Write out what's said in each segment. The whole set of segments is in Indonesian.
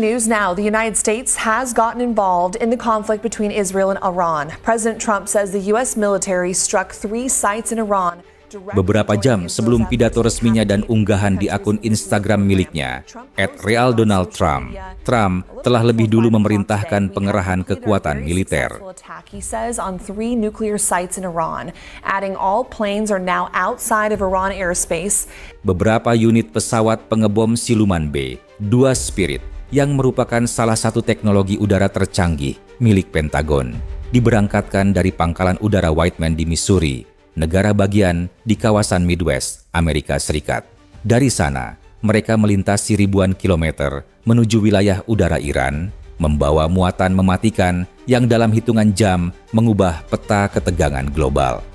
News now. The United States has gotten involved in the conflict between Israel and Iran. President Trump says the U.S. military struck 3 sites in Iran. Beberapa jam sebelum pidato resminya dan unggahan di akun Instagram miliknya, @RealDonaldTrump, Trump telah lebih dulu memerintahkan pengerahan kekuatan militer. Beberapa unit pesawat pengebom siluman B, 2 Spirit, yang merupakan salah satu teknologi udara tercanggih milik Pentagon, diberangkatkan dari pangkalan udara Whiteman di Missouri, negara bagian di kawasan Midwest, Amerika Serikat. Dari sana, mereka melintasi ribuan kilometer menuju wilayah udara Iran, membawa muatan mematikan yang dalam hitungan jam mengubah peta ketegangan global.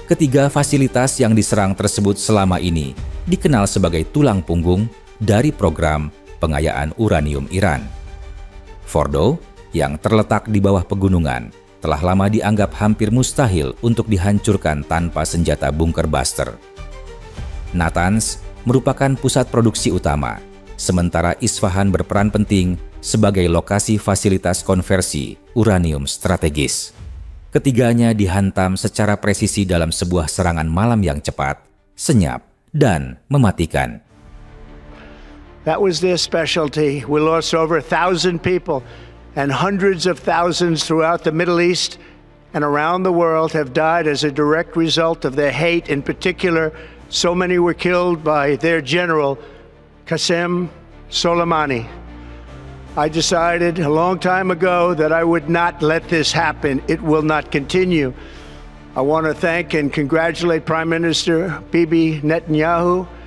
Ketiga fasilitas yang diserang tersebut selama ini dikenal sebagai tulang punggung dari program pengayaan uranium Iran. Fordo, yang terletak di bawah pegunungan, telah lama dianggap hampir mustahil untuk dihancurkan tanpa senjata bunker buster. Natanz merupakan pusat produksi utama, sementara Isfahan berperan penting sebagai lokasi fasilitas konversi uranium strategis. Ketiganya dihantam secara presisi dalam sebuah serangan malam yang cepat, senyap, dan mematikan. That was their specialty. We lost over 1,000 people. And hundreds of thousands throughout the Middle East and around the world have died as a direct result of their hate. In particular, so many were killed by their general, Qasem Soleimani. I decided a long time ago that I would not let this happen. It will not continue. I want to thank and congratulate Prime Minister Bibi Netanyahu.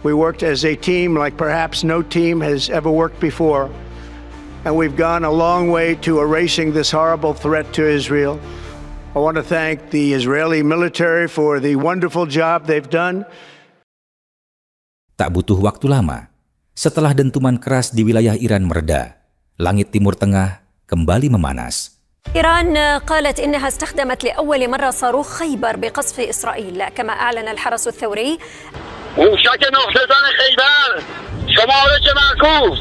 We worked as a team like perhaps no team has ever worked before. And we've gone a long way to erasing this horrible threat to Israel. I want to thank the Israeli military for the wonderful job they've done. Tak butuh waktu lama, setelah dentuman keras di wilayah Iran mereda, langit Timur Tengah kembali memanas. إيران قالت إنها استخدمت لأول مرة صاروخ خيبر بقصف إسرائيل كما أعلن الحرس الثوري. موشک نقطه‌زن خیبر شمارش معکوس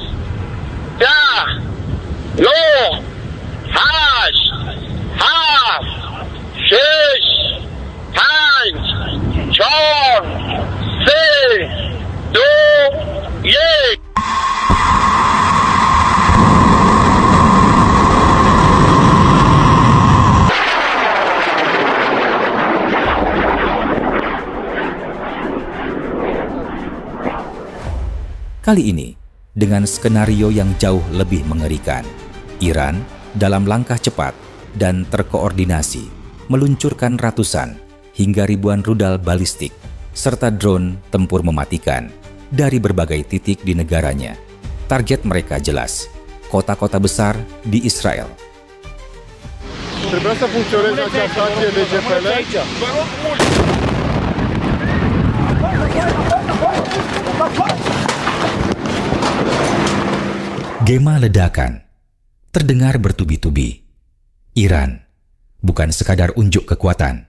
10 9 8 7 6 5 4 3 2 1. Kali ini, dengan skenario yang jauh lebih mengerikan, Iran dalam langkah cepat dan terkoordinasi meluncurkan ratusan hingga ribuan rudal balistik serta drone tempur mematikan dari berbagai titik di negaranya. Target mereka jelas, kota-kota besar di Israel. Gema ledakan terdengar bertubi-tubi. Iran bukan sekadar unjuk kekuatan.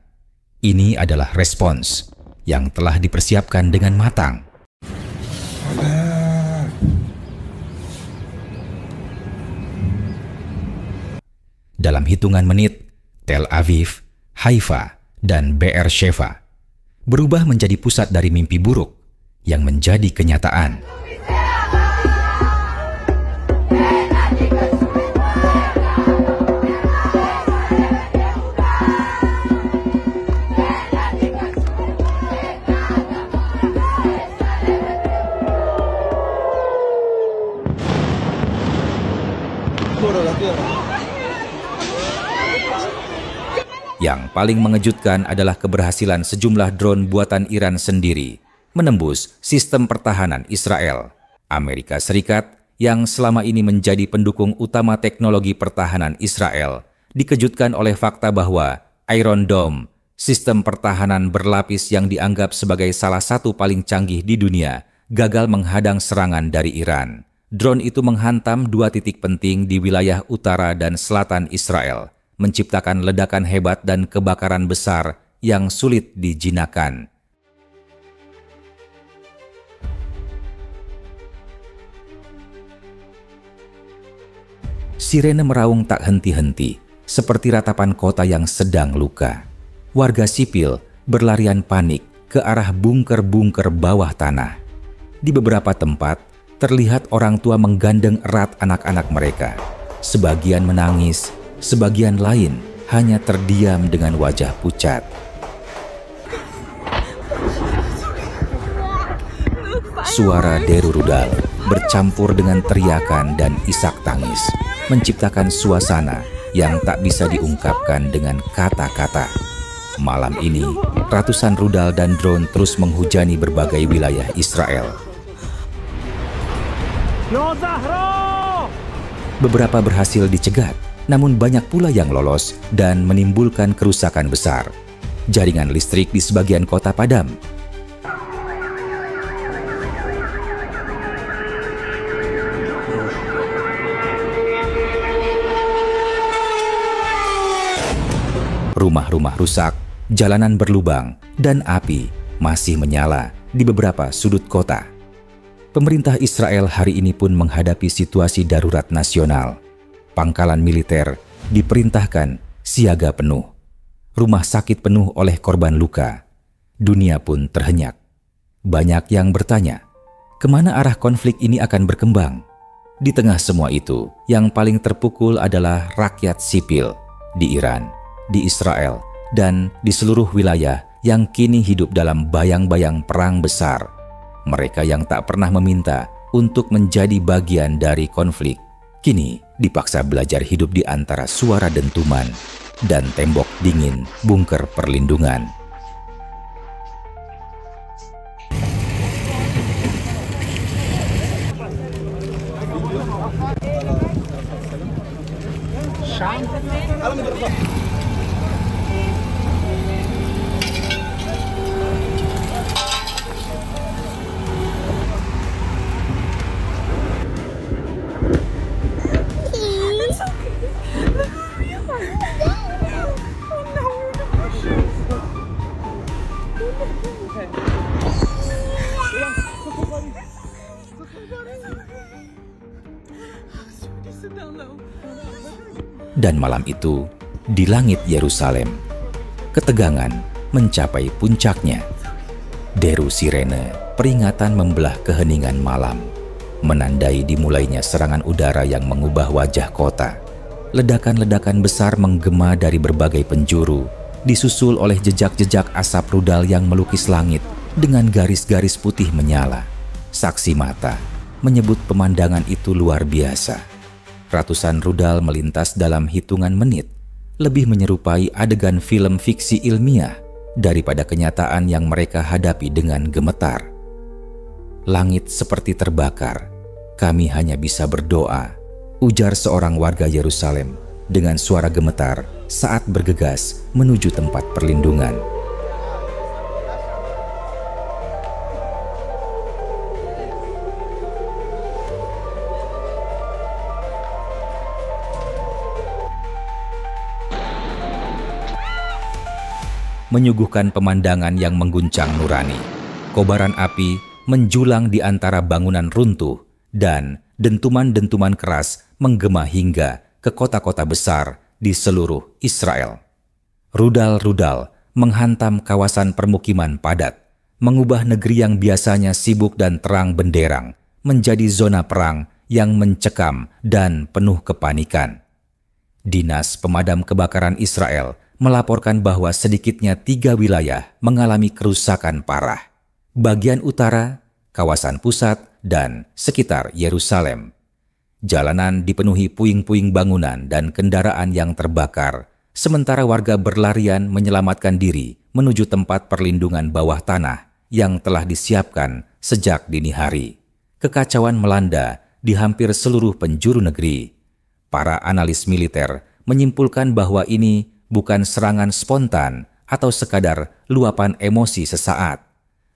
Ini adalah respons yang telah dipersiapkan dengan matang. Dalam hitungan menit, Tel Aviv, Haifa, dan Be'er-Sheva berubah menjadi pusat dari mimpi buruk yang menjadi kenyataan. Yang paling mengejutkan adalah keberhasilan sejumlah drone buatan Iran sendiri menembus sistem pertahanan Israel. Amerika Serikat yang selama ini menjadi pendukung utama teknologi pertahanan Israel dikejutkan oleh fakta bahwa Iron Dome, sistem pertahanan berlapis yang dianggap sebagai salah satu paling canggih di dunia, gagal menghadang serangan dari Iran. Drone itu menghantam 2 titik penting di wilayah utara dan selatan Israel, menciptakan ledakan hebat dan kebakaran besar yang sulit dijinakan. Sirene meraung tak henti-henti, seperti ratapan kota yang sedang luka. Warga sipil berlarian panik ke arah bunker-bunker bawah tanah. Di beberapa tempat, terlihat orang tua menggandeng erat anak-anak mereka. Sebagian menangis, sebagian lain hanya terdiam dengan wajah pucat. Suara deru rudal bercampur dengan teriakan dan isak tangis, menciptakan suasana yang tak bisa diungkapkan dengan kata-kata. Malam ini, ratusan rudal dan drone terus menghujani berbagai wilayah Israel. Beberapa berhasil dicegat, namun banyak pula yang lolos dan menimbulkan kerusakan besar. Jaringan listrik di sebagian kota padam. Rumah-rumah rusak, jalanan berlubang, dan api masih menyala di beberapa sudut kota. Pemerintah Israel hari ini pun menghadapi situasi darurat nasional. Pangkalan militer diperintahkan siaga penuh. Rumah sakit penuh oleh korban luka. Dunia pun terhenyak. Banyak yang bertanya, kemana arah konflik ini akan berkembang? Di tengah semua itu, yang paling terpukul adalah rakyat sipil di Iran, di Israel, dan di seluruh wilayah yang kini hidup dalam bayang-bayang perang besar. Mereka yang tak pernah meminta untuk menjadi bagian dari konflik, kini dipaksa belajar hidup di antara suara dentuman dan tembok dingin bunker perlindungan. Dan malam itu, di langit Yerusalem, ketegangan mencapai puncaknya. Deru sirene, peringatan membelah keheningan malam, menandai dimulainya serangan udara yang mengubah wajah kota. Ledakan-ledakan besar menggema dari berbagai penjuru, disusul oleh jejak-jejak asap rudal yang melukis langit dengan garis-garis putih menyala. Saksi mata menyebut pemandangan itu luar biasa. Ratusan rudal melintas dalam hitungan menit, lebih menyerupai adegan film fiksi ilmiah daripada kenyataan yang mereka hadapi dengan gemetar. Langit seperti terbakar, kami hanya bisa berdoa, ujar seorang warga Yerusalem dengan suara gemetar saat bergegas menuju tempat perlindungan. Menyuguhkan pemandangan yang mengguncang nurani. Kobaran api menjulang di antara bangunan runtuh dan dentuman-dentuman keras menggema hingga ke kota-kota besar di seluruh Israel. Rudal-rudal menghantam kawasan permukiman padat, mengubah negeri yang biasanya sibuk dan terang benderang menjadi zona perang yang mencekam dan penuh kepanikan. Dinas Pemadam Kebakaran Israel melaporkan bahwa sedikitnya 3 wilayah mengalami kerusakan parah. Bagian utara, kawasan pusat, dan sekitar Yerusalem. Jalanan dipenuhi puing-puing bangunan dan kendaraan yang terbakar, sementara warga berlarian menyelamatkan diri menuju tempat perlindungan bawah tanah yang telah disiapkan sejak dini hari. Kekacauan melanda di hampir seluruh penjuru negeri. Para analis militer menyimpulkan bahwa ini bukan serangan spontan atau sekadar luapan emosi sesaat.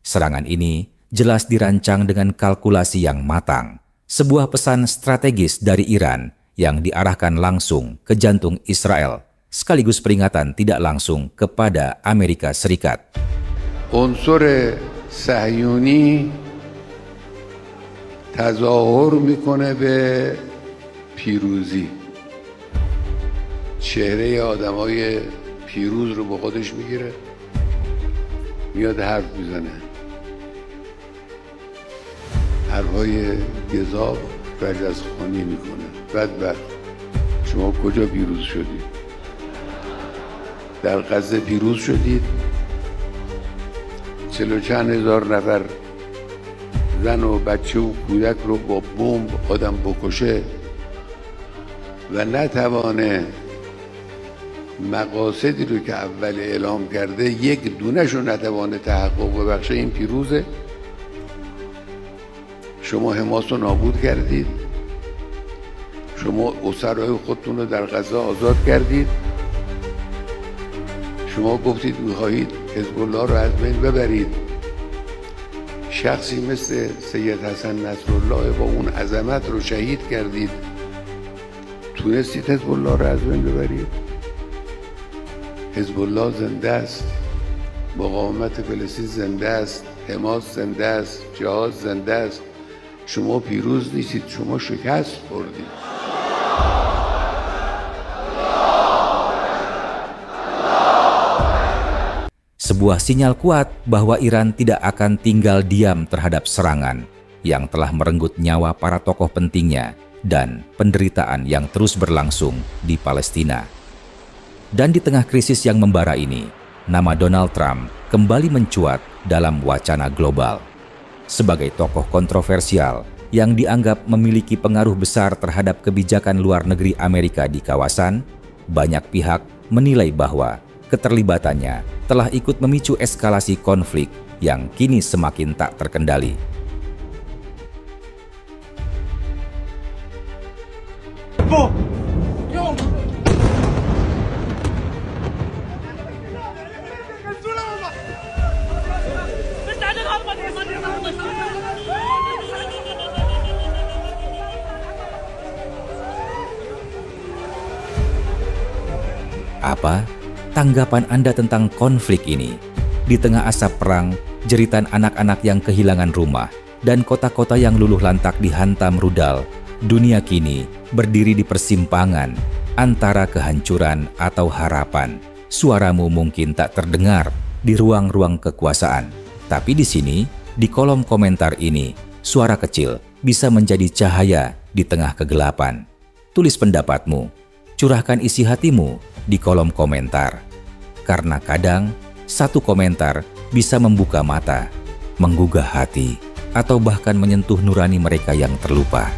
Serangan ini jelas dirancang dengan kalkulasi yang matang, sebuah pesan strategis dari Iran yang diarahkan langsung ke jantung Israel, sekaligus peringatan tidak langsung kepada Amerika Serikat. Unsur Sahyuni tazahur mikone be piruzi. چهره آدمای پیروز رو با خودش میگیره، میاد حرف میزنه، حرفای گزاف رجزخوانی میکنه. بدبخت، شما کجا پیروز شدید؟ در غزه پیروز شدید؟ 40 چند هزار نفر زن و بچه و کودک رو با بمب آدم بکشه و نتوانه مقاصدی رو که اول اعلام کرده یک دونش رو نتوانه تحقق ببخشه، این پیروزه؟ شما حماس رو نابود کردید، شما اسرای خودتون رو در غزه آزاد کردید، شما گفتید میخواهید حزب الله رو از بین ببرید. شخصی مثل سید حسن نصرالله با اون عظمت رو شهید کردید، تونستید حزب الله رو از بین ببرید؟ حزب الله زنده است، مقاومت فلسطین زنده است، حماس زنده است، جهاد زنده است. شما پیروز نیستید، شما شکست خوردید. Sebuah sinyal kuat bahwa Iran tidak akan tinggal diam terhadap serangan yang telah merenggut nyawa para tokoh pentingnya dan penderitaan yang terus berlangsung di Palestina. Dan di tengah krisis yang membara ini, nama Donald Trump kembali mencuat dalam wacana global. Sebagai tokoh kontroversial yang dianggap memiliki pengaruh besar terhadap kebijakan luar negeri Amerika di kawasan, banyak pihak menilai bahwa keterlibatannya telah ikut memicu eskalasi konflik yang kini semakin tak terkendali. Apa tanggapan Anda tentang konflik ini? Di tengah asap perang, jeritan anak-anak yang kehilangan rumah, dan kota-kota yang luluh lantak dihantam rudal, dunia kini berdiri di persimpangan antara kehancuran atau harapan. Suaramu mungkin tak terdengar di ruang-ruang kekuasaan, tapi di sini, di kolom komentar ini, suara kecil bisa menjadi cahaya di tengah kegelapan. Tulis pendapatmu, curahkan isi hatimu di kolom komentar. Karena kadang, satu komentar bisa membuka mata, menggugah hati, atau bahkan menyentuh nurani mereka yang terlupa.